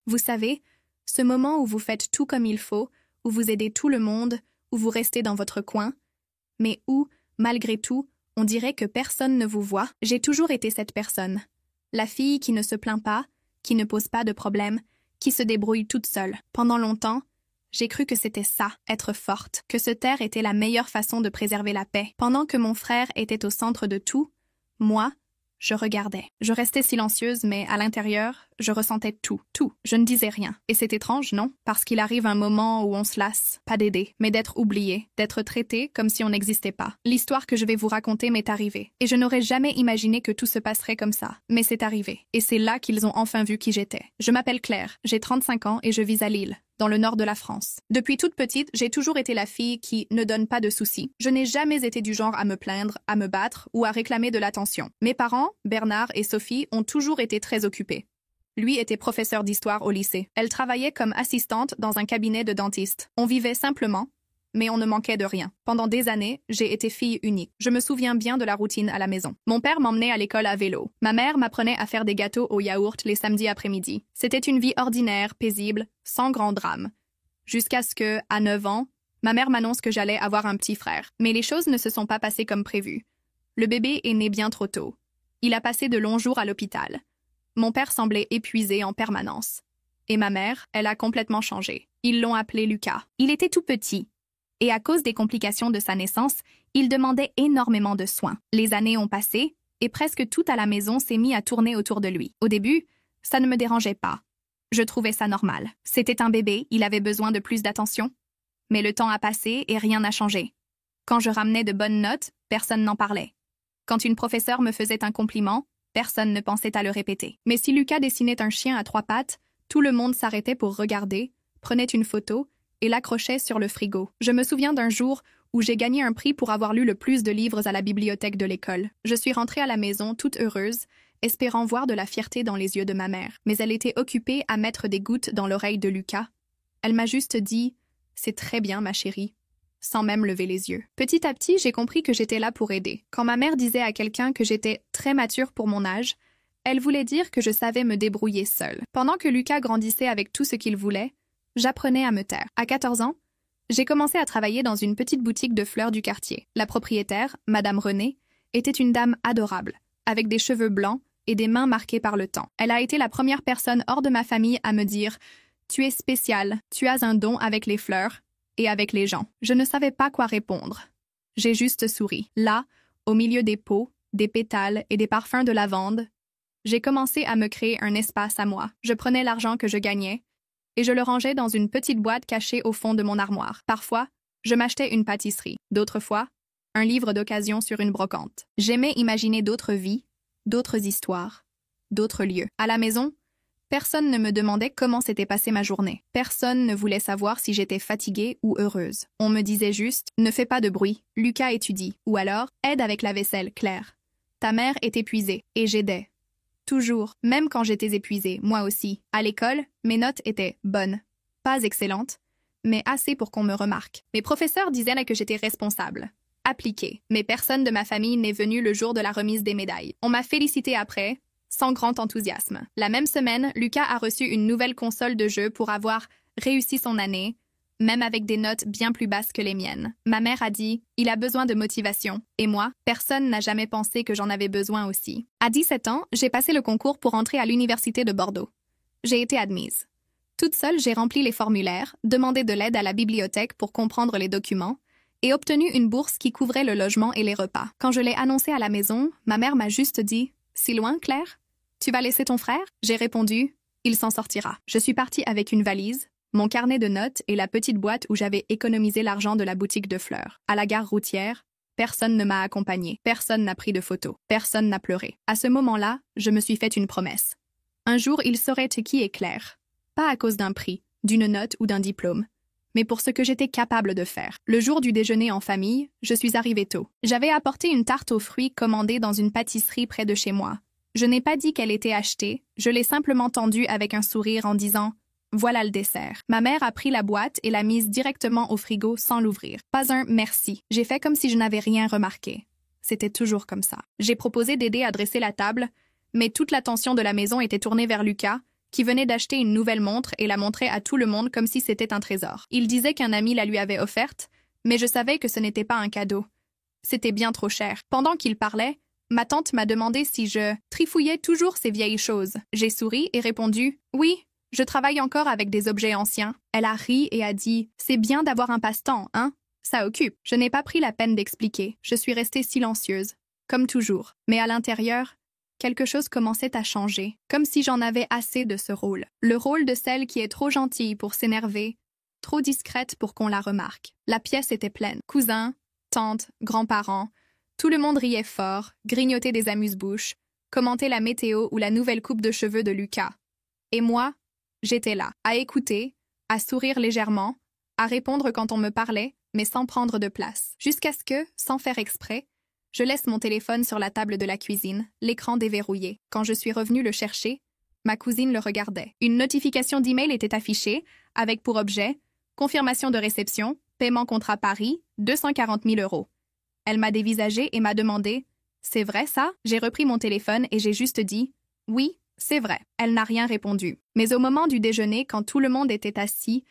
Vous savez, ce moment où vous faites tout comme il faut, où vous aidez tout le monde, où vous restez dans votre coin, mais où, malgré tout, on dirait que personne ne vous voit. J'ai toujours été cette personne. La fille qui ne se plaint pas, qui ne pose pas de problème, qui se débrouille toute seule. Pendant longtemps, j'ai cru que c'était ça, être forte, que se taire était la meilleure façon de préserver la paix. Pendant que mon frère était au centre de tout, moi, je regardais. Je restais silencieuse, mais à l'intérieur, je ressentais tout. Je ne disais rien. Et c'est étrange, non? Parce qu'il arrive un moment où on se lasse, pas d'aider, mais d'être oublié, d'être traité comme si on n'existait pas. L'histoire que je vais vous raconter m'est arrivée. Et je n'aurais jamais imaginé que tout se passerait comme ça. Mais c'est arrivé. Et c'est là qu'ils ont enfin vu qui j'étais. Je m'appelle Claire, j'ai 35 ans et je vis à Lille, dans le nord de la France. Depuis toute petite, j'ai toujours été la fille qui ne donne pas de soucis. Je n'ai jamais été du genre à me plaindre, à me battre ou à réclamer de l'attention. Mes parents, Bernard et Sophie, ont toujours été très occupés. Lui était professeur d'histoire au lycée. Elle travaillait comme assistante dans un cabinet de dentiste. On vivait simplement, mais on ne manquait de rien. Pendant des années, j'ai été fille unique. Je me souviens bien de la routine à la maison. Mon père m'emmenait à l'école à vélo. Ma mère m'apprenait à faire des gâteaux au yaourt les samedis après-midi. C'était une vie ordinaire, paisible, sans grand drame. Jusqu'à ce que, à 9 ans, ma mère m'annonce que j'allais avoir un petit frère. Mais les choses ne se sont pas passées comme prévu. Le bébé est né bien trop tôt. Il a passé de longs jours à l'hôpital. Mon père semblait épuisé en permanence. Et ma mère, elle a complètement changé. Ils l'ont appelé Lucas. Il était tout petit. Et à cause des complications de sa naissance, il demandait énormément de soins. Les années ont passé, et presque tout à la maison s'est mis à tourner autour de lui. Au début, ça ne me dérangeait pas. Je trouvais ça normal. C'était un bébé, il avait besoin de plus d'attention. Mais le temps a passé et rien n'a changé. Quand je ramenais de bonnes notes, personne n'en parlait. Quand une professeure me faisait un compliment, personne ne pensait à le répéter. Mais si Lucas dessinait un chien à 3 pattes, tout le monde s'arrêtait pour regarder, prenait une photo et l'accrochait sur le frigo. Je me souviens d'un jour où j'ai gagné un prix pour avoir lu le plus de livres à la bibliothèque de l'école. Je suis rentrée à la maison toute heureuse, espérant voir de la fierté dans les yeux de ma mère. Mais elle était occupée à mettre des gouttes dans l'oreille de Lucas. Elle m'a juste dit « C'est très bien, ma chérie », sans même lever les yeux. Petit à petit, j'ai compris que j'étais là pour aider. Quand ma mère disait à quelqu'un que j'étais très mature pour mon âge, elle voulait dire que je savais me débrouiller seule. Pendant que Lucas grandissait avec tout ce qu'il voulait, j'apprenais à me taire. À 14 ans, j'ai commencé à travailler dans une petite boutique de fleurs du quartier. La propriétaire, Madame Renée, était une dame adorable, avec des cheveux blancs et des mains marquées par le temps. Elle a été la première personne hors de ma famille à me dire « Tu es spéciale, tu as un don avec les fleurs ». Et avec les gens. Je ne savais pas quoi répondre. J'ai juste souri. Là, au milieu des pots, des pétales et des parfums de lavande, j'ai commencé à me créer un espace à moi. Je prenais l'argent que je gagnais et je le rangeais dans une petite boîte cachée au fond de mon armoire. Parfois, je m'achetais une pâtisserie. D'autres fois, un livre d'occasion sur une brocante. J'aimais imaginer d'autres vies, d'autres histoires, d'autres lieux. À la maison, personne ne me demandait comment s'était passée ma journée. Personne ne voulait savoir si j'étais fatiguée ou heureuse. On me disait juste « Ne fais pas de bruit, Lucas étudie » ou alors « Aide avec la vaisselle, Claire. Ta mère est épuisée. » Et j'aidais. Toujours, même quand j'étais épuisée, moi aussi. À l'école, mes notes étaient bonnes. Pas excellentes, mais assez pour qu'on me remarque. Mes professeurs disaient là que j'étais responsable. Appliquée. Mais personne de ma famille n'est venu le jour de la remise des médailles. On m'a félicité après, sans grand enthousiasme. La même semaine, Lucas a reçu une nouvelle console de jeu pour avoir réussi son année, même avec des notes bien plus basses que les miennes. Ma mère a dit « Il a besoin de motivation ». Et moi, personne n'a jamais pensé que j'en avais besoin aussi. À 17 ans, j'ai passé le concours pour entrer à l'université de Bordeaux. J'ai été admise. Toute seule, j'ai rempli les formulaires, demandé de l'aide à la bibliothèque pour comprendre les documents et obtenu une bourse qui couvrait le logement et les repas. Quand je l'ai annoncé à la maison, ma mère m'a juste dit « Si loin, Claire? Tu vas laisser ton frère ?» J'ai répondu « Il s'en sortira ». Je suis partie avec une valise, mon carnet de notes et la petite boîte où j'avais économisé l'argent de la boutique de fleurs. À la gare routière, personne ne m'a accompagnée, personne n'a pris de photos, personne n'a pleuré. À ce moment-là, je me suis fait une promesse. Un jour, il saurait qui est Claire. Pas à cause d'un prix, d'une note ou d'un diplôme, mais pour ce que j'étais capable de faire. Le jour du déjeuner en famille, je suis arrivée tôt. J'avais apporté une tarte aux fruits commandée dans une pâtisserie près de chez moi. Je n'ai pas dit qu'elle était achetée, je l'ai simplement tendue avec un sourire en disant « Voilà le dessert ». Ma mère a pris la boîte et l'a mise directement au frigo sans l'ouvrir. Pas un « merci ». J'ai fait comme si je n'avais rien remarqué. C'était toujours comme ça. J'ai proposé d'aider à dresser la table, mais toute l'attention de la maison était tournée vers Lucas, qui venait d'acheter une nouvelle montre et la montrait à tout le monde comme si c'était un trésor. Il disait qu'un ami la lui avait offerte, mais je savais que ce n'était pas un cadeau. C'était bien trop cher. Pendant qu'il parlait, ma tante m'a demandé si je trifouillais toujours ces vieilles choses. J'ai souri et répondu « Oui, je travaille encore avec des objets anciens. » Elle a ri et a dit « C'est bien d'avoir un passe-temps, hein? Ça occupe. » Je n'ai pas pris la peine d'expliquer. Je suis restée silencieuse, comme toujours. Mais à l'intérieur, quelque chose commençait à changer, comme si j'en avais assez de ce rôle. Le rôle de celle qui est trop gentille pour s'énerver, trop discrète pour qu'on la remarque. La pièce était pleine. Cousins, tantes, grands-parents, tout le monde riait fort, grignotait des amuse-bouches, commentait la météo ou la nouvelle coupe de cheveux de Lucas. Et moi, j'étais là, à écouter, à sourire légèrement, à répondre quand on me parlait, mais sans prendre de place. Jusqu'à ce que, sans faire exprès, je laisse mon téléphone sur la table de la cuisine, l'écran déverrouillé. Quand je suis revenue le chercher, ma cousine le regardait. Une notification d'email était affichée, avec pour objet « Confirmation de réception, paiement contrat Paris, 240 000 €. Elle m'a dévisagé et m'a demandé « C'est vrai ça ?» J'ai repris mon téléphone et j'ai juste dit « Oui, c'est vrai. » Elle n'a rien répondu. Mais au moment du déjeuner, quand tout le monde était assis,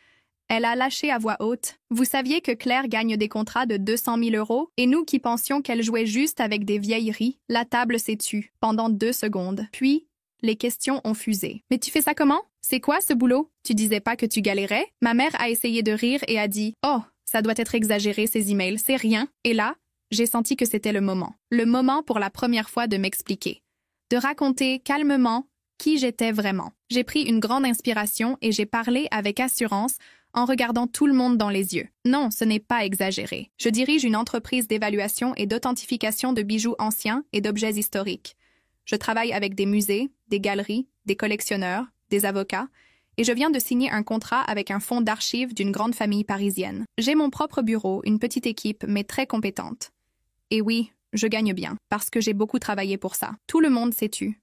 elle a lâché à voix haute « Vous saviez que Claire gagne des contrats de 200 000 € et nous qui pensions qu'elle jouait juste avec des vieilleries, la table s'est tue pendant 2 secondes. Puis, les questions ont fusé. « Mais tu fais ça comment? C'est quoi ce boulot? Tu disais pas que tu galérais? » Ma mère a essayé de rire et a dit « Oh, ça doit être exagéré ces emails, c'est rien. » Et là, j'ai senti que c'était le moment. Le moment pour la première fois de m'expliquer. De raconter calmement qui j'étais vraiment. J'ai pris une grande inspiration et j'ai parlé avec assurance en regardant tout le monde dans les yeux. Non, ce n'est pas exagéré. Je dirige une entreprise d'évaluation et d'authentification de bijoux anciens et d'objets historiques. Je travaille avec des musées, des galeries, des collectionneurs, des avocats, et je viens de signer un contrat avec un fonds d'archives d'une grande famille parisienne. J'ai mon propre bureau, une petite équipe, mais très compétente. Et oui, je gagne bien, parce que j'ai beaucoup travaillé pour ça. Tout le monde s'est tu.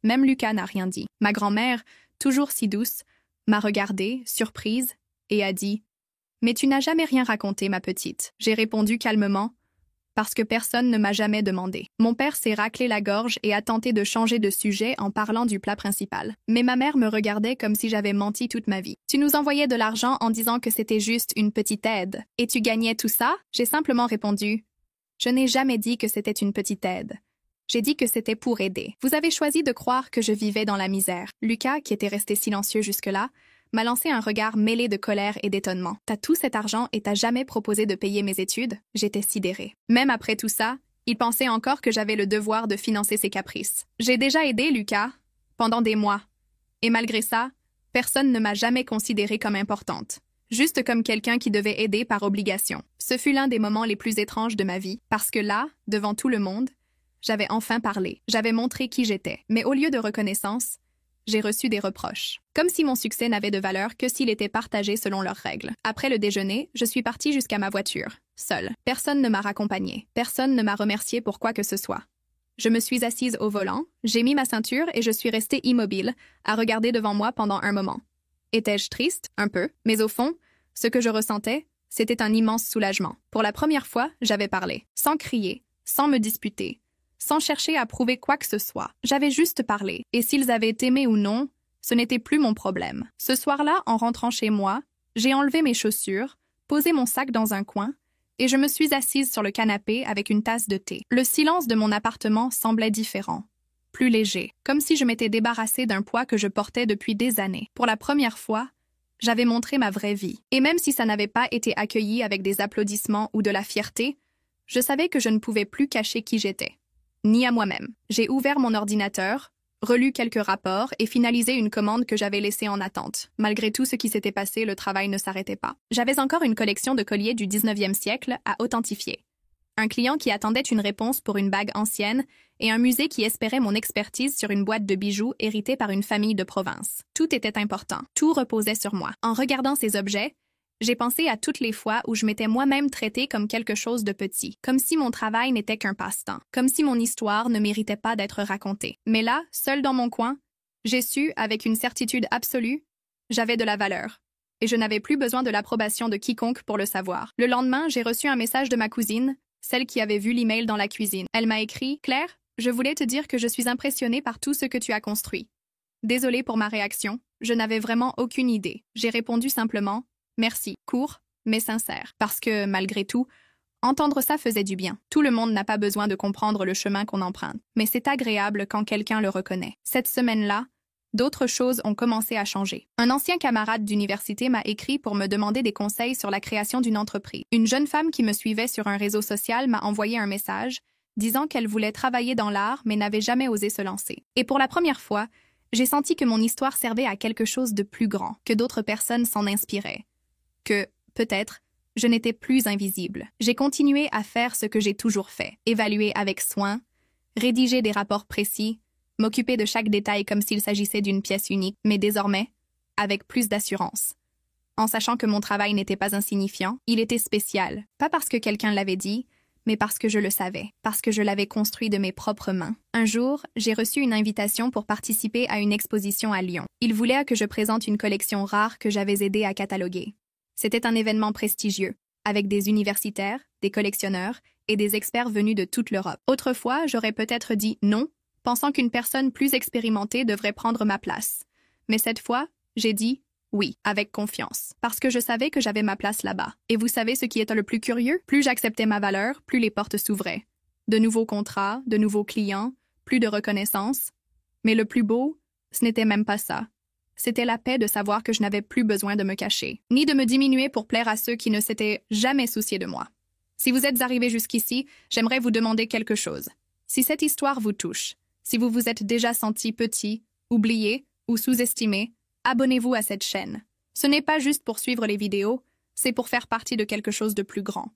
Même Lucas n'a rien dit. Ma grand-mère, toujours si douce, m'a regardée, surprise, et a dit « Mais tu n'as jamais rien raconté, ma petite. » J'ai répondu calmement « Parce que personne ne m'a jamais demandé. » Mon père s'est raclé la gorge et a tenté de changer de sujet en parlant du plat principal. Mais ma mère me regardait comme si j'avais menti toute ma vie. « Tu nous envoyais de l'argent en disant que c'était juste une petite aide. Et tu gagnais tout ça ?» J'ai simplement répondu « Je n'ai jamais dit que c'était une petite aide. J'ai dit que c'était pour aider. Vous avez choisi de croire que je vivais dans la misère. » Lucas, qui était resté silencieux jusque-là, m'a lancé un regard mêlé de colère et d'étonnement. « T'as tout cet argent et t'as jamais proposé de payer mes études ?» J'étais sidérée. Même après tout ça, il pensait encore que j'avais le devoir de financer ses caprices. J'ai déjà aidé Lucas pendant des mois. Et malgré ça, personne ne m'a jamais considérée comme importante. Juste comme quelqu'un qui devait aider par obligation. Ce fut l'un des moments les plus étranges de ma vie, parce que là, devant tout le monde, j'avais enfin parlé. J'avais montré qui j'étais. Mais au lieu de reconnaissance, j'ai reçu des reproches. Comme si mon succès n'avait de valeur que s'il était partagé selon leurs règles. Après le déjeuner, je suis partie jusqu'à ma voiture, seule. Personne ne m'a raccompagnée. Personne ne m'a remercié pour quoi que ce soit. Je me suis assise au volant, j'ai mis ma ceinture et je suis restée immobile, à regarder devant moi pendant un moment. Étais-je triste? Un peu. Mais au fond, ce que je ressentais, c'était un immense soulagement. Pour la première fois, j'avais parlé. Sans crier, sans me disputer, sans chercher à prouver quoi que ce soit. J'avais juste parlé. Et s'ils avaient aimé ou non, ce n'était plus mon problème. Ce soir-là, en rentrant chez moi, j'ai enlevé mes chaussures, posé mon sac dans un coin, et je me suis assise sur le canapé avec une tasse de thé. Le silence de mon appartement semblait différent, plus léger, comme si je m'étais débarrassée d'un poids que je portais depuis des années. Pour la première fois, j'avais montré ma vraie vie. Et même si ça n'avait pas été accueilli avec des applaudissements ou de la fierté, je savais que je ne pouvais plus cacher qui j'étais. Ni à moi-même. J'ai ouvert mon ordinateur, relu quelques rapports et finalisé une commande que j'avais laissée en attente. Malgré tout ce qui s'était passé, le travail ne s'arrêtait pas. J'avais encore une collection de colliers du 19e siècle à authentifier. Un client qui attendait une réponse pour une bague ancienne et un musée qui espérait mon expertise sur une boîte de bijoux héritée par une famille de province. Tout était important. Tout reposait sur moi. En regardant ces objets, j'ai pensé à toutes les fois où je m'étais moi-même traitée comme quelque chose de petit, comme si mon travail n'était qu'un passe-temps, comme si mon histoire ne méritait pas d'être racontée. Mais là, seule dans mon coin, j'ai su, avec une certitude absolue, j'avais de la valeur. Et je n'avais plus besoin de l'approbation de quiconque pour le savoir. Le lendemain, j'ai reçu un message de ma cousine, celle qui avait vu l'email dans la cuisine. Elle m'a écrit « Claire, je voulais te dire que je suis impressionnée par tout ce que tu as construit. Désolée pour ma réaction, je n'avais vraiment aucune idée. J'ai répondu simplement « Merci », court, mais sincère. Parce que, malgré tout, entendre ça faisait du bien. Tout le monde n'a pas besoin de comprendre le chemin qu'on emprunte, mais c'est agréable quand quelqu'un le reconnaît. Cette semaine-là, d'autres choses ont commencé à changer. Un ancien camarade d'université m'a écrit pour me demander des conseils sur la création d'une entreprise. Une jeune femme qui me suivait sur un réseau social m'a envoyé un message disant qu'elle voulait travailler dans l'art mais n'avait jamais osé se lancer. Et pour la première fois, j'ai senti que mon histoire servait à quelque chose de plus grand, que d'autres personnes s'en inspiraient, que, peut-être, je n'étais plus invisible. J'ai continué à faire ce que j'ai toujours fait, évaluer avec soin, rédiger des rapports précis, m'occuper de chaque détail comme s'il s'agissait d'une pièce unique, mais désormais, avec plus d'assurance. En sachant que mon travail n'était pas insignifiant, il était spécial, pas parce que quelqu'un l'avait dit, mais parce que je le savais, parce que je l'avais construit de mes propres mains. Un jour, j'ai reçu une invitation pour participer à une exposition à Lyon. Ils voulaient que je présente une collection rare que j'avais aidé à cataloguer. C'était un événement prestigieux, avec des universitaires, des collectionneurs et des experts venus de toute l'Europe. Autrefois, j'aurais peut-être dit non, pensant qu'une personne plus expérimentée devrait prendre ma place. Mais cette fois, j'ai dit oui, avec confiance, parce que je savais que j'avais ma place là-bas. Et vous savez ce qui est le plus curieux? Plus j'acceptais ma valeur, plus les portes s'ouvraient. De nouveaux contrats, de nouveaux clients, plus de reconnaissance. Mais le plus beau, ce n'était même pas ça. C'était la paix de savoir que je n'avais plus besoin de me cacher, ni de me diminuer pour plaire à ceux qui ne s'étaient jamais souciés de moi. Si vous êtes arrivés jusqu'ici, j'aimerais vous demander quelque chose. Si cette histoire vous touche, si vous vous êtes déjà senti petit, oublié ou sous-estimé, abonnez-vous à cette chaîne. Ce n'est pas juste pour suivre les vidéos, c'est pour faire partie de quelque chose de plus grand.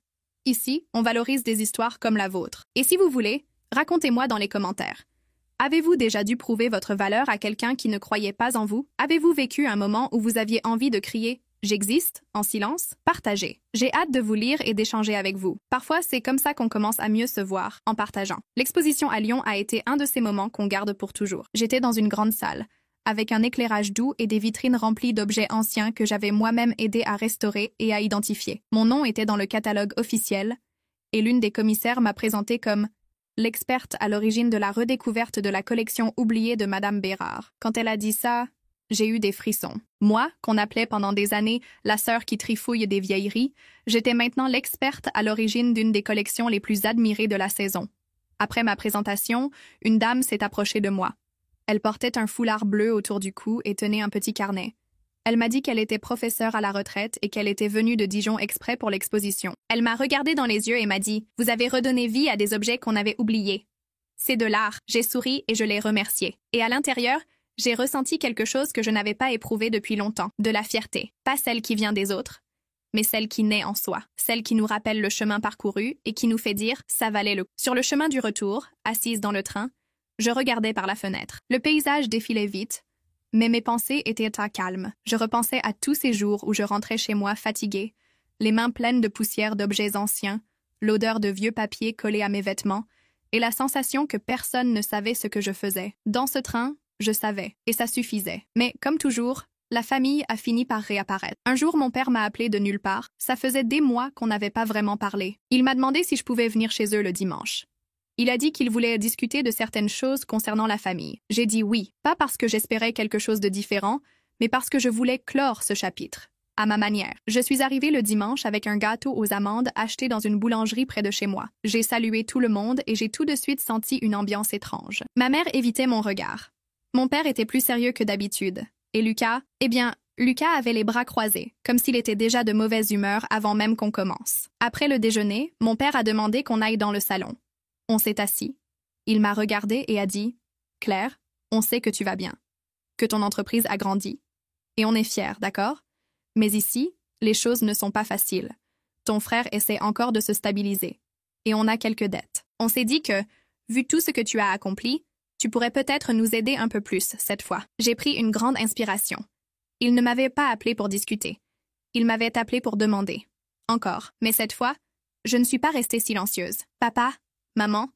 Ici, on valorise des histoires comme la vôtre. Et si vous voulez, racontez-moi dans les commentaires. Avez-vous déjà dû prouver votre valeur à quelqu'un qui ne croyait pas en vous? Avez-vous vécu un moment où vous aviez envie de crier « J'existe » en silence? Partagez. J'ai hâte de vous lire et d'échanger avec vous. Parfois, c'est comme ça qu'on commence à mieux se voir, en partageant. L'exposition à Lyon a été un de ces moments qu'on garde pour toujours. J'étais dans une grande salle, avec un éclairage doux et des vitrines remplies d'objets anciens que j'avais moi-même aidé à restaurer et à identifier. Mon nom était dans le catalogue officiel, et l'une des commissaires m'a présenté comme l'experte à l'origine de la redécouverte de la collection oubliée de Madame Bérard. Quand elle a dit ça, j'ai eu des frissons. Moi, qu'on appelait pendant des années la sœur qui trifouille des vieilleries, j'étais maintenant l'experte à l'origine d'une des collections les plus admirées de la saison. Après ma présentation, une dame s'est approchée de moi. Elle portait un foulard bleu autour du cou et tenait un petit carnet. Elle m'a dit qu'elle était professeure à la retraite et qu'elle était venue de Dijon exprès pour l'exposition. Elle m'a regardé dans les yeux et m'a dit « Vous avez redonné vie à des objets qu'on avait oubliés. » C'est de l'art. J'ai souri et je l'ai remercié. Et à l'intérieur, j'ai ressenti quelque chose que je n'avais pas éprouvé depuis longtemps, de la fierté. Pas celle qui vient des autres, mais celle qui naît en soi, celle qui nous rappelle le chemin parcouru et qui nous fait dire « ça valait le coup ». Sur le chemin du retour, assise dans le train, je regardais par la fenêtre. Le paysage défilait vite, mais mes pensées étaient à calme. Je repensais à tous ces jours où je rentrais chez moi fatiguée, les mains pleines de poussière d'objets anciens, l'odeur de vieux papier collé à mes vêtements, et la sensation que personne ne savait ce que je faisais. Dans ce train, je savais, et ça suffisait. Mais, comme toujours, la famille a fini par réapparaître. Un jour, mon père m'a appelé de nulle part. Ça faisait des mois qu'on n'avait pas vraiment parlé. Il m'a demandé si je pouvais venir chez eux le dimanche. Il a dit qu'il voulait discuter de certaines choses concernant la famille. J'ai dit oui, pas parce que j'espérais quelque chose de différent, mais parce que je voulais clore ce chapitre, à ma manière. Je suis arrivée le dimanche avec un gâteau aux amandes acheté dans une boulangerie près de chez moi. J'ai salué tout le monde et j'ai tout de suite senti une ambiance étrange. Ma mère évitait mon regard. Mon père était plus sérieux que d'habitude. Et Lucas, Lucas avait les bras croisés, comme s'il était déjà de mauvaise humeur avant même qu'on commence. Après le déjeuner, mon père a demandé qu'on aille dans le salon. On s'est assis. Il m'a regardé et a dit « Claire, on sait que tu vas bien, que ton entreprise a grandi. Et on est fiers, d'accord? Mais ici, les choses ne sont pas faciles. Ton frère essaie encore de se stabiliser. Et on a quelques dettes. On s'est dit que, vu tout ce que tu as accompli, tu pourrais peut-être nous aider un peu plus cette fois. » J'ai pris une grande inspiration. Il ne m'avait pas appelé pour discuter. Il m'avait appelé pour demander. Encore. Mais cette fois, je ne suis pas restée silencieuse. « Papa, maman,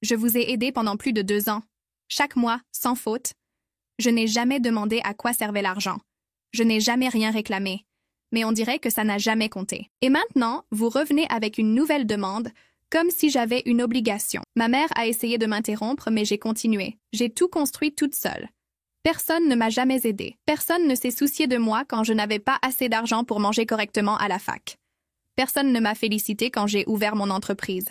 je vous ai aidé pendant plus de 2 ans. Chaque mois, sans faute. Je n'ai jamais demandé à quoi servait l'argent. Je n'ai jamais rien réclamé. Mais on dirait que ça n'a jamais compté. Et maintenant, vous revenez avec une nouvelle demande, comme si j'avais une obligation. Ma mère a essayé de m'interrompre, mais j'ai continué. J'ai tout construit toute seule. Personne ne m'a jamais aidé. Personne ne s'est soucié de moi quand je n'avais pas assez d'argent pour manger correctement à la fac. Personne ne m'a félicité quand j'ai ouvert mon entreprise.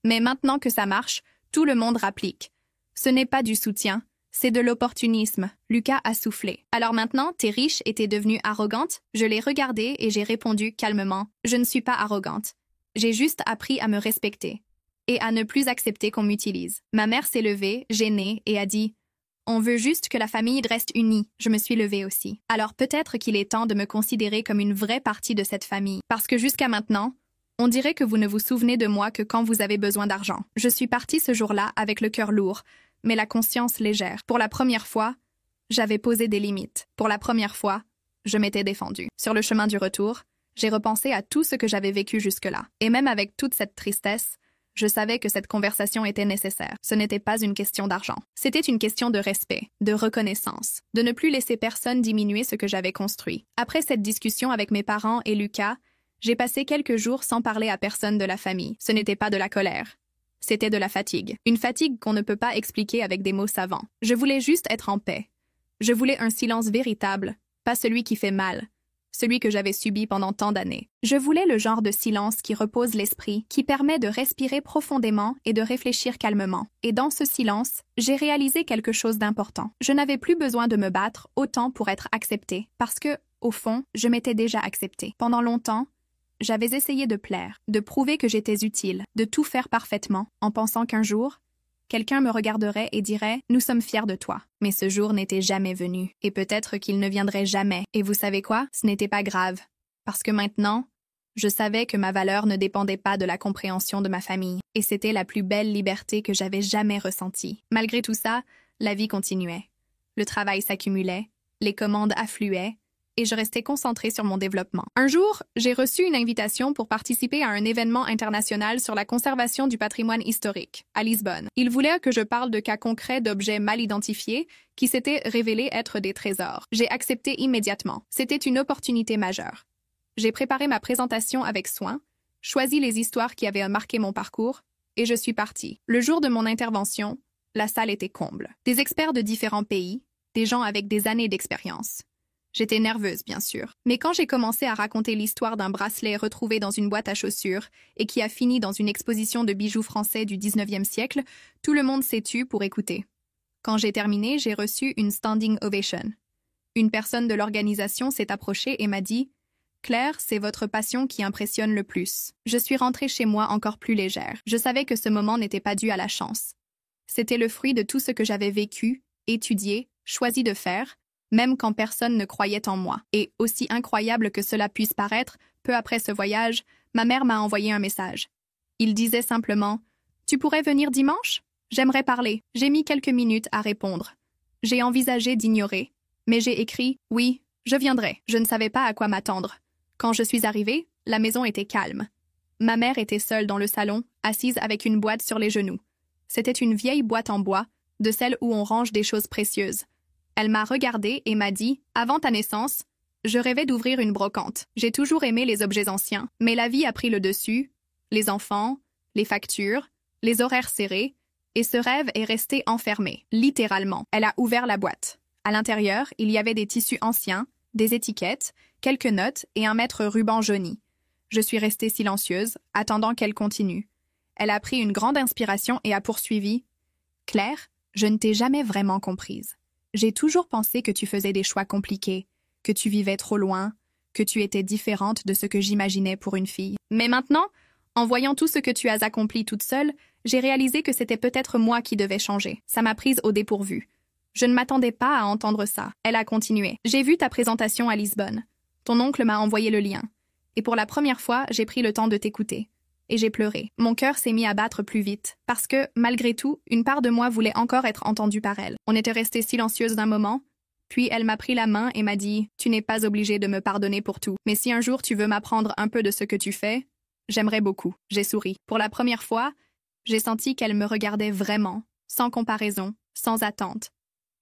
Mais maintenant que ça marche, tout le monde rapplique. Ce n'est pas du soutien, c'est de l'opportunisme. Lucas a soufflé. Alors maintenant, t'es riche et t'es devenue arrogante? Je l'ai regardé et j'ai répondu calmement. Je ne suis pas arrogante. J'ai juste appris à me respecter et à ne plus accepter qu'on m'utilise. Ma mère s'est levée, gênée, et a dit « On veut juste que la famille reste unie. » Je me suis levée aussi. Alors peut-être qu'il est temps de me considérer comme une vraie partie de cette famille. Parce que jusqu'à maintenant, on dirait que vous ne vous souvenez de moi que quand vous avez besoin d'argent. Je suis partie ce jour-là avec le cœur lourd, mais la conscience légère. Pour la première fois, j'avais posé des limites. Pour la première fois, je m'étais défendue. Sur le chemin du retour, j'ai repensé à tout ce que j'avais vécu jusque-là. Et même avec toute cette tristesse, je savais que cette conversation était nécessaire. Ce n'était pas une question d'argent. C'était une question de respect, de reconnaissance, de ne plus laisser personne diminuer ce que j'avais construit. Après cette discussion avec mes parents et Lucas, j'ai passé quelques jours sans parler à personne de la famille. Ce n'était pas de la colère. C'était de la fatigue. Une fatigue qu'on ne peut pas expliquer avec des mots savants. Je voulais juste être en paix. Je voulais un silence véritable, pas celui qui fait mal, celui que j'avais subi pendant tant d'années. Je voulais le genre de silence qui repose l'esprit, qui permet de respirer profondément et de réfléchir calmement. Et dans ce silence, j'ai réalisé quelque chose d'important. Je n'avais plus besoin de me battre autant pour être acceptée, parce que, au fond, je m'étais déjà acceptée. Pendant longtemps, j'avais essayé de plaire, de prouver que j'étais utile, de tout faire parfaitement, en pensant qu'un jour, quelqu'un me regarderait et dirait « Nous sommes fiers de toi ». Mais ce jour n'était jamais venu, et peut-être qu'il ne viendrait jamais. Et vous savez quoi? Ce n'était pas grave, parce que maintenant, je savais que ma valeur ne dépendait pas de la compréhension de ma famille, et c'était la plus belle liberté que j'avais jamais ressentie. Malgré tout ça, la vie continuait. Le travail s'accumulait, les commandes affluaient, et je restais concentrée sur mon développement. Un jour, j'ai reçu une invitation pour participer à un événement international sur la conservation du patrimoine historique, à Lisbonne. Ils voulaient que je parle de cas concrets d'objets mal identifiés qui s'étaient révélés être des trésors. J'ai accepté immédiatement. C'était une opportunité majeure. J'ai préparé ma présentation avec soin, choisi les histoires qui avaient marqué mon parcours, et je suis partie. Le jour de mon intervention, la salle était comble. Des experts de différents pays, des gens avec des années d'expérience. J'étais nerveuse, bien sûr. Mais quand j'ai commencé à raconter l'histoire d'un bracelet retrouvé dans une boîte à chaussures et qui a fini dans une exposition de bijoux français du 19e siècle, tout le monde s'est tu pour écouter. Quand j'ai terminé, j'ai reçu une standing ovation. Une personne de l'organisation s'est approchée et m'a dit « Claire, c'est votre passion qui impressionne le plus. » Je suis rentrée chez moi encore plus légère. Je savais que ce moment n'était pas dû à la chance. C'était le fruit de tout ce que j'avais vécu, étudié, choisi de faire, même quand personne ne croyait en moi. Et, aussi incroyable que cela puisse paraître, peu après ce voyage, ma mère m'a envoyé un message. Il disait simplement « Tu pourrais venir dimanche? J'aimerais parler. » J'ai mis quelques minutes à répondre. J'ai envisagé d'ignorer, mais j'ai écrit « Oui, je viendrai. » Je ne savais pas à quoi m'attendre. Quand je suis arrivée, la maison était calme. Ma mère était seule dans le salon, assise avec une boîte sur les genoux. C'était une vieille boîte en bois, de celles où on range des choses précieuses. Elle m'a regardée et m'a dit « Avant ta naissance, je rêvais d'ouvrir une brocante. J'ai toujours aimé les objets anciens, mais la vie a pris le dessus, les enfants, les factures, les horaires serrés, et ce rêve est resté enfermé, littéralement. » Elle a ouvert la boîte. À l'intérieur, il y avait des tissus anciens, des étiquettes, quelques notes et un mètre ruban jauni. Je suis restée silencieuse, attendant qu'elle continue. Elle a pris une grande inspiration et a poursuivi « Claire, je ne t'ai jamais vraiment comprise. J'ai toujours pensé que tu faisais des choix compliqués, que tu vivais trop loin, que tu étais différente de ce que j'imaginais pour une fille. Mais maintenant, en voyant tout ce que tu as accompli toute seule, j'ai réalisé que c'était peut-être moi qui devais changer. Ça m'a prise au dépourvu. Je ne m'attendais pas à entendre ça. Elle a continué. J'ai vu ta présentation à Lisbonne. Ton oncle m'a envoyé le lien. Et pour la première fois, j'ai pris le temps de t'écouter. Et j'ai pleuré. Mon cœur s'est mis à battre plus vite, parce que, malgré tout, une part de moi voulait encore être entendue par elle. On était resté silencieuse d'un moment, puis elle m'a pris la main et m'a dit « Tu n'es pas obligée de me pardonner pour tout, mais si un jour tu veux m'apprendre un peu de ce que tu fais, j'aimerais beaucoup. » J'ai souri. Pour la première fois, j'ai senti qu'elle me regardait vraiment, sans comparaison, sans attente.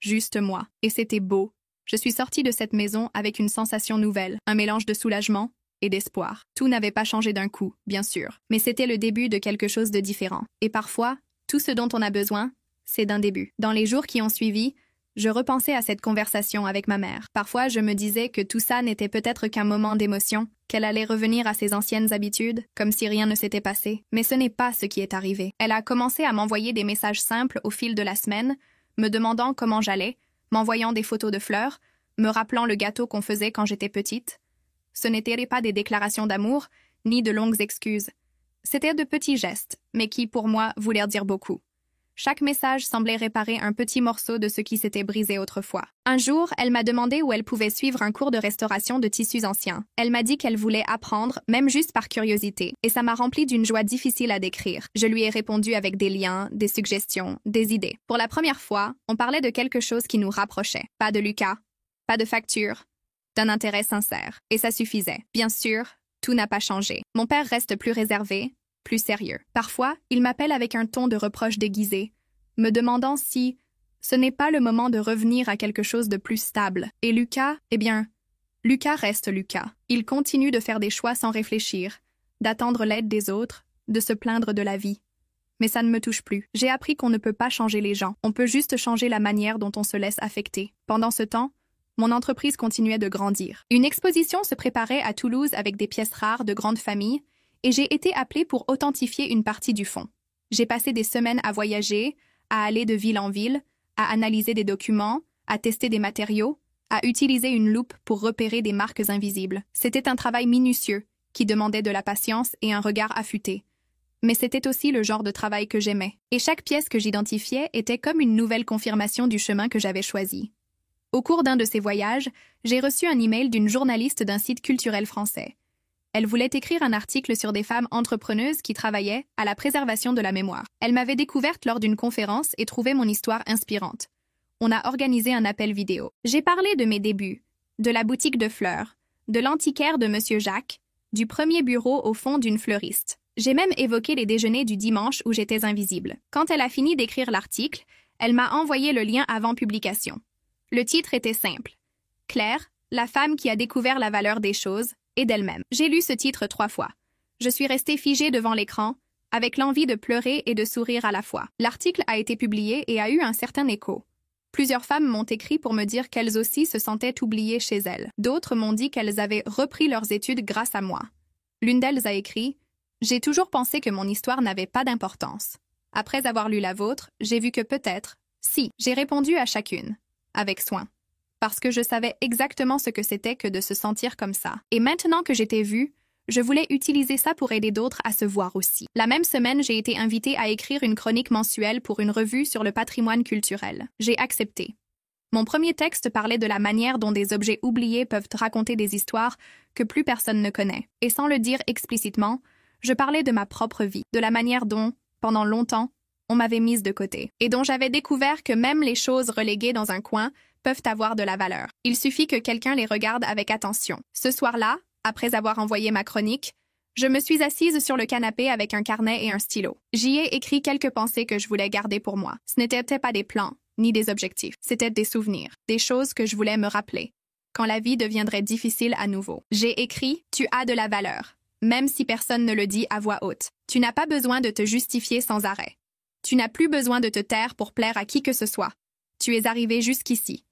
Juste moi. Et c'était beau. Je suis sortie de cette maison avec une sensation nouvelle, un mélange de soulagement et d'espoir. Tout n'avait pas changé d'un coup, bien sûr, mais c'était le début de quelque chose de différent. Et parfois, tout ce dont on a besoin, c'est d'un début. Dans les jours qui ont suivi, Je repensais à cette conversation avec ma mère. Parfois, je me disais que tout ça n'était peut-être qu'un moment d'émotion, qu'elle allait revenir à ses anciennes habitudes, comme si rien ne s'était passé. Mais ce n'est pas ce qui est arrivé. Elle a commencé à m'envoyer des messages simples au fil de la semaine, me demandant comment j'allais, m'envoyant des photos de fleurs, me rappelant le gâteau qu'on faisait quand j'étais petite. Ce n'étaient pas des déclarations d'amour, ni de longues excuses. C'étaient de petits gestes, mais qui, pour moi, voulèrent dire beaucoup. Chaque message semblait réparer un petit morceau de ce qui s'était brisé autrefois. Un jour, elle m'a demandé où elle pouvait suivre un cours de restauration de tissus anciens. Elle m'a dit qu'elle voulait apprendre, même juste par curiosité, et ça m'a rempli d'une joie difficile à décrire. Je lui ai répondu avec des liens, des suggestions, des idées. Pour la première fois, on parlait de quelque chose qui nous rapprochait. Pas de Lucas, pas de facture, d'un intérêt sincère. Et ça suffisait. Bien sûr, tout n'a pas changé. Mon père reste plus réservé, plus sérieux. Parfois, il m'appelle avec un ton de reproche déguisé, me demandant si ce n'est pas le moment de revenir à quelque chose de plus stable. Et Lucas, eh bien, Lucas reste Lucas. Il continue de faire des choix sans réfléchir, d'attendre l'aide des autres, de se plaindre de la vie. Mais ça ne me touche plus. J'ai appris qu'on ne peut pas changer les gens. On peut juste changer la manière dont on se laisse affecter. Pendant ce temps, mon entreprise continuait de grandir. Une exposition se préparait à Toulouse avec des pièces rares de grandes familles, et j'ai été appelée pour authentifier une partie du fond. J'ai passé des semaines à voyager, à aller de ville en ville, à analyser des documents, à tester des matériaux, à utiliser une loupe pour repérer des marques invisibles. C'était un travail minutieux, qui demandait de la patience et un regard affûté. Mais c'était aussi le genre de travail que j'aimais. Et chaque pièce que j'identifiais était comme une nouvelle confirmation du chemin que j'avais choisi. Au cours d'un de ces voyages, j'ai reçu un email d'une journaliste d'un site culturel français. Elle voulait écrire un article sur des femmes entrepreneuses qui travaillaient à la préservation de la mémoire. Elle m'avait découverte lors d'une conférence et trouvait mon histoire inspirante. On a organisé un appel vidéo. J'ai parlé de mes débuts, de la boutique de fleurs, de l'antiquaire de Monsieur Jacques, du premier bureau au fond d'une fleuriste. J'ai même évoqué les déjeuners du dimanche où j'étais invisible. Quand elle a fini d'écrire l'article, elle m'a envoyé le lien avant publication. Le titre était simple. Claire, la femme qui a découvert la valeur des choses et d'elle-même. J'ai lu ce titre 3 fois. Je suis restée figée devant l'écran, avec l'envie de pleurer et de sourire à la fois. L'article a été publié et a eu un certain écho. Plusieurs femmes m'ont écrit pour me dire qu'elles aussi se sentaient oubliées chez elles. D'autres m'ont dit qu'elles avaient repris leurs études grâce à moi. L'une d'elles a écrit « J'ai toujours pensé que mon histoire n'avait pas d'importance. Après avoir lu la vôtre, j'ai vu que peut-être, si, j'ai répondu à chacune, avec soin. Parce que je savais exactement ce que c'était que de se sentir comme ça. Et maintenant que j'étais vue, je voulais utiliser ça pour aider d'autres à se voir aussi. La même semaine, j'ai été invitée à écrire une chronique mensuelle pour une revue sur le patrimoine culturel. J'ai accepté. Mon premier texte parlait de la manière dont des objets oubliés peuvent raconter des histoires que plus personne ne connaît. Et sans le dire explicitement, je parlais de ma propre vie, de la manière dont, pendant longtemps, on m'avait mise de côté, et dont j'avais découvert que même les choses reléguées dans un coin peuvent avoir de la valeur. Il suffit que quelqu'un les regarde avec attention. Ce soir-là, après avoir envoyé ma chronique, je me suis assise sur le canapé avec un carnet et un stylo. J'y ai écrit quelques pensées que je voulais garder pour moi. Ce n'étaient pas des plans, ni des objectifs. C'étaient des souvenirs, des choses que je voulais me rappeler, quand la vie deviendrait difficile à nouveau. J'ai écrit « Tu as de la valeur », même si personne ne le dit à voix haute. Tu n'as pas besoin de te justifier sans arrêt. Tu n'as plus besoin de te taire pour plaire à qui que ce soit. Tu es arrivé jusqu'ici.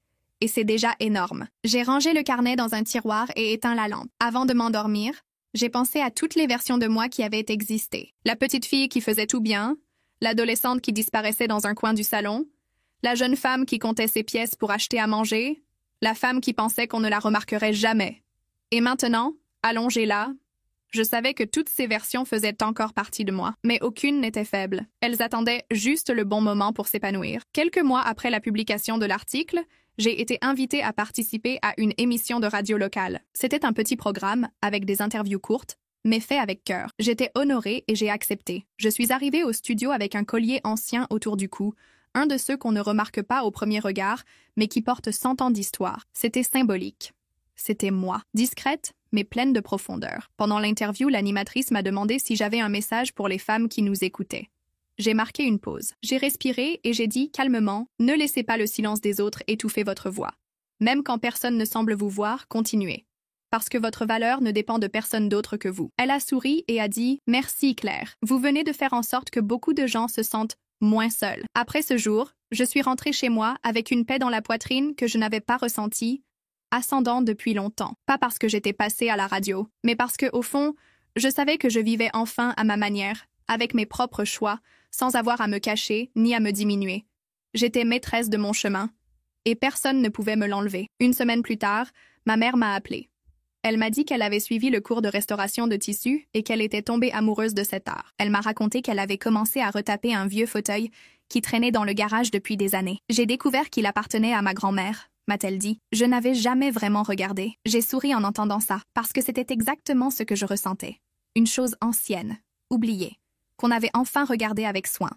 Et c'est déjà énorme. J'ai rangé le carnet dans un tiroir et éteint la lampe. Avant de m'endormir, j'ai pensé à toutes les versions de moi qui avaient existé. La petite fille qui faisait tout bien, l'adolescente qui disparaissait dans un coin du salon, la jeune femme qui comptait ses pièces pour acheter à manger, la femme qui pensait qu'on ne la remarquerait jamais. Et maintenant, allongée là, je savais que toutes ces versions faisaient encore partie de moi, mais aucune n'était faible. Elles attendaient juste le bon moment pour s'épanouir. Quelques mois après la publication de l'article, j'ai été invitée à participer à une émission de radio locale. C'était un petit programme avec des interviews courtes, mais fait avec cœur. J'étais honorée et j'ai accepté. Je suis arrivée au studio avec un collier ancien autour du cou, un de ceux qu'on ne remarque pas au premier regard, mais qui porte 100 ans d'histoire. C'était symbolique. C'était moi, discrète, mais pleine de profondeur. Pendant l'interview, l'animatrice m'a demandé si j'avais un message pour les femmes qui nous écoutaient. J'ai marqué une pause. J'ai respiré et j'ai dit calmement « Ne laissez pas le silence des autres étouffer votre voix. Même quand personne ne semble vous voir, continuez. Parce que votre valeur ne dépend de personne d'autre que vous. » Elle a souri et a dit « Merci Claire. Vous venez de faire en sorte que beaucoup de gens se sentent moins seule. Après ce jour, je suis rentrée chez moi avec une paix dans la poitrine que je n'avais pas ressentie, ascendant depuis longtemps. Pas parce que j'étais passée à la radio, mais parce que, au fond, je savais que je vivais enfin à ma manière, avec mes propres choix, sans avoir à me cacher ni à me diminuer. J'étais maîtresse de mon chemin, et personne ne pouvait me l'enlever. Une semaine plus tard, ma mère m'a appelée. Elle m'a dit qu'elle avait suivi le cours de restauration de tissus et qu'elle était tombée amoureuse de cet art. Elle m'a raconté qu'elle avait commencé à retaper un vieux fauteuil qui traînait dans le garage depuis des années. J'ai découvert qu'il appartenait à ma grand-mère, m'a-t-elle dit. Je n'avais jamais vraiment regardé. J'ai souri en entendant ça, parce que c'était exactement ce que je ressentais. Une chose ancienne, oubliée, qu'on avait enfin regardée avec soin.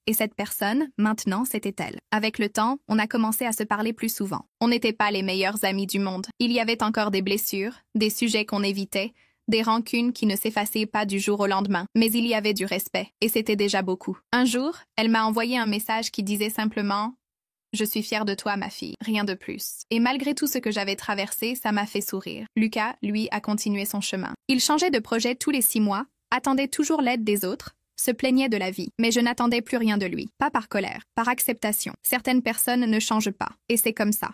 Et cette personne, maintenant, c'était elle. Avec le temps, on a commencé à se parler plus souvent. On n'était pas les meilleurs amis du monde. Il y avait encore des blessures, des sujets qu'on évitait, des rancunes qui ne s'effaçaient pas du jour au lendemain. Mais il y avait du respect, et c'était déjà beaucoup. Un jour, elle m'a envoyé un message qui disait simplement « Je suis fière de toi, ma fille. » Rien de plus. Et malgré tout ce que j'avais traversé, ça m'a fait sourire. Lucas, lui, a continué son chemin. Il changeait de projet tous les 6 mois, attendait toujours l'aide des autres, se plaignait de la vie, mais je n'attendais plus rien de lui. Pas par colère, par acceptation. Certaines personnes ne changent pas, et c'est comme ça.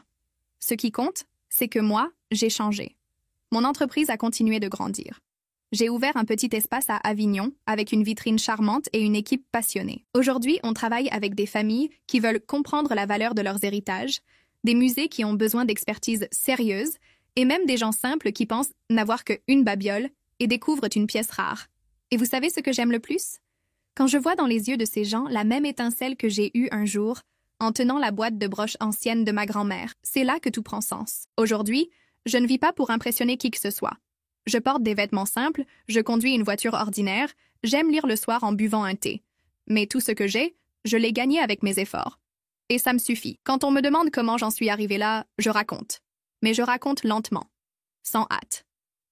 Ce qui compte, c'est que moi, j'ai changé. Mon entreprise a continué de grandir. J'ai ouvert un petit espace à Avignon, avec une vitrine charmante et une équipe passionnée. Aujourd'hui, on travaille avec des familles qui veulent comprendre la valeur de leurs héritages, des musées qui ont besoin d'expertise sérieuse, et même des gens simples qui pensent n'avoir qu'une babiole et découvrent une pièce rare. Et vous savez ce que j'aime le plus ? Quand je vois dans les yeux de ces gens la même étincelle que j'ai eue un jour, en tenant la boîte de broches ancienne de ma grand-mère, c'est là que tout prend sens. Aujourd'hui, je ne vis pas pour impressionner qui que ce soit. Je porte des vêtements simples, je conduis une voiture ordinaire, j'aime lire le soir en buvant un thé. Mais tout ce que j'ai, je l'ai gagné avec mes efforts. Et ça me suffit. Quand on me demande comment j'en suis arrivée là, je raconte. Mais je raconte lentement, sans hâte.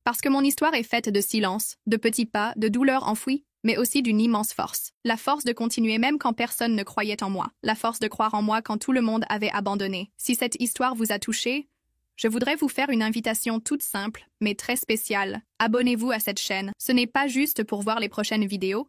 Parce que mon histoire est faite de silence, de petits pas, de douleurs enfouies, mais aussi d'une immense force. La force de continuer même quand personne ne croyait en moi. La force de croire en moi quand tout le monde avait abandonné. Si cette histoire vous a touché, je voudrais vous faire une invitation toute simple, mais très spéciale. Abonnez-vous à cette chaîne. Ce n'est pas juste pour voir les prochaines vidéos,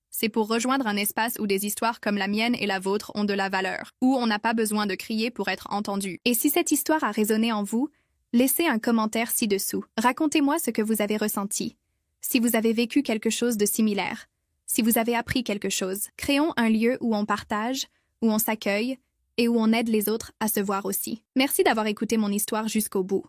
c'est pour rejoindre un espace où des histoires comme la mienne et la vôtre ont de la valeur, où on n'a pas besoin de crier pour être entendu. Et si cette histoire a résonné en vous, laissez un commentaire ci-dessous. Racontez-moi ce que vous avez ressenti. Si vous avez vécu quelque chose de similaire, si vous avez appris quelque chose, créons un lieu où on partage, où on s'accueille et où on aide les autres à se voir aussi. Merci d'avoir écouté mon histoire jusqu'au bout.